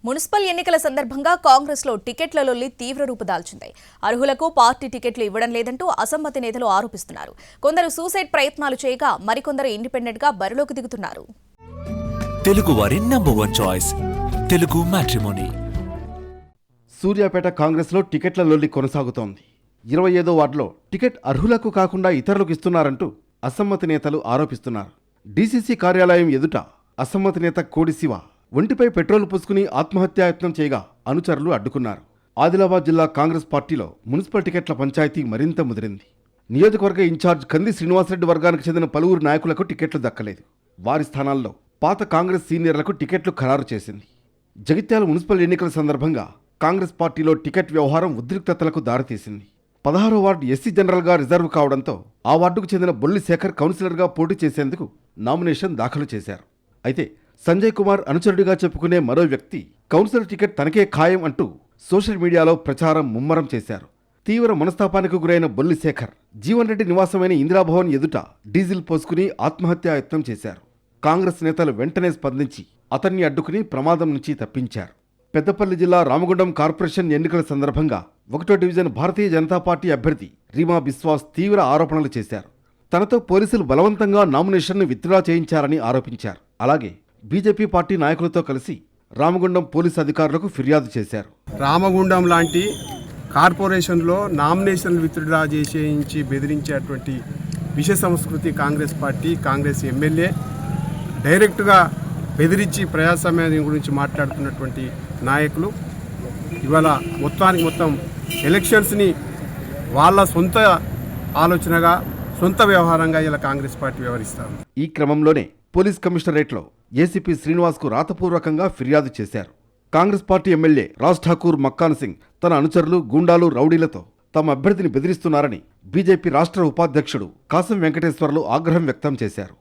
Municipal ఎన్నికల సందర్భంగా కాంగ్రెస్లో టికెట్ల లొల్లి తీవ్ర రూపుదాల్చింది. అర్హులకు పార్టీ టికెట్లు ఇవ్వడం లేదంటూ అసమ్మతి నేతలు ఆరోపిస్తున్నారు. కొందరు సూసైడ్ ప్రయత్నాలు చేయగా మరికొందరు ఇండిపెండెంట్ గా బరిలోకి దిగుతున్నారు. తెలుగువారి number 1 choice Telugu matrimony. Suryapet కాంగ్రెస్లో టికెట్ల లొల్లి కొనసాగుతోంది. 25వ వార్డులో టికెట్ అర్హులకు కాకుండా ఇతరులకు ఇస్తున్నారంటూ అసమ్మతి నేతలు ఆరోపిస్తున్నారు. డీసీసీ కార్యాలయం ఎదుట అసమ్మతి నేత కోడి శివ ఒంటిపై పెట్రోల్ పోసుకుని ఆత్మహత్యాయత్నం చేయగా అనుచరులు అడ్డుకున్నారు. ఆదిలాబాద్ జిల్లా కాంగ్రెస్ పార్టీలో మున్సిపల్ టికెట్ల పంచాయతీ మరింత ముదిరింది. నియోజకవర్గ ఇన్ఛార్జ్ కంది శ్రీనివాసరెడ్డి వర్గానికి చెందిన పలువురు నాయకులకు టికెట్లు దక్కలేదు. వారి స్థానాల్లో పాత కాంగ్రెస్ సీనియర్లకు టికెట్లు ఖరారు చేసింది. జగిత్యాల మున్సిపల్ ఎన్నికల సందర్భంగా కాంగ్రెస్ పార్టీలో టికెట్ వ్యవహారం ఉద్రిక్తతలకు దారితీసింది. 16వ వార్డు ఎస్సీ జనరల్గా రిజర్వ్ కావడంతో ఆ వార్డుకు చెందిన బొల్లి శేఖర్ కౌన్సిలర్గా పోటీ చేసేందుకు నామినేషన్ దాఖలు చేశారు. అయితే సంజయ్ కుమార్ అనుచరుడిగా చెప్పుకునే మరో వ్యక్తి కౌన్సిలర్ టికెట్ తనకే ఖాయం అంటూ సోషల్ మీడియాలో ప్రచారం ముమ్మరం చేశారు. తీవ్ర మనస్తాపానికి గురైన బొల్లి శేఖర్ జీవన్ రెడ్డి నివాసమైన ఇందిరాభవన్ ఎదుట డీజిల్ పోసుకుని ఆత్మహత్యాయత్నం చేశారు. కాంగ్రెస్ నేతలు వెంటనే స్పందించి అతన్ని అడ్డుకుని ప్రమాదం నుంచి తప్పించారు. పెద్దపల్లి జిల్లా రామగుండం కార్పొరేషన్ ఎన్నికల సందర్భంగా 1వ డివిజన్ భారతీయ జనతా పార్టీ అభ్యర్థి రీమా బిశ్వాస్ తీవ్ర ఆరోపణలు చేశారు. తనతో పోలీసులు బలవంతంగా నామినేషన్ను విత్డ్రా చేయించారని ఆరోపించారు. అలాగే బీజేపీ పార్టీ నాయకులతో కలిసి రామగుండం పోలీసు అధికారులకు ఫిర్యాదు చేశారు. రామగుండం లాంటి కార్పొరేషన్లో నామినేషన్లు విత్డ్రా చేయించి బెదిరించేటువంటి విష సంస్కృతి కాంగ్రెస్ పార్టీ, కాంగ్రెస్ ఎమ్మెల్యే డైరెక్ట్గా బెదిరించి ప్రజాస్వామ్యం గురించి మాట్లాడుతున్నటువంటి నాయకులు ఇవాళ మొత్తం ఎలక్షన్స్ని వాళ్ళ సొంత ఆలోచనగా, సొంత వ్యవహారంగా ఇలా కాంగ్రెస్ పార్టీ వ్యవహరిస్తారు. ఈ క్రమంలోనే పోలీస్ కమిషనరేట్లో ఏసీపీ శ్రీనివాస్కు రాతపూర్వకంగా ఫిర్యాదు చేశారు. కాంగ్రెస్ పార్టీ ఎమ్మెల్యే రాజ్ ఠాకూర్ మక్కాన్ సింగ్ తన అనుచరులు, గూండాలు, రౌడీలతో తమ అభ్యర్థిని బెదిరిస్తున్నారని బీజేపీ రాష్ట్ర ఉపాధ్యక్షుడు కాసం వెంకటేశ్వర్లు ఆగ్రహం వ్యక్తం చేశారు.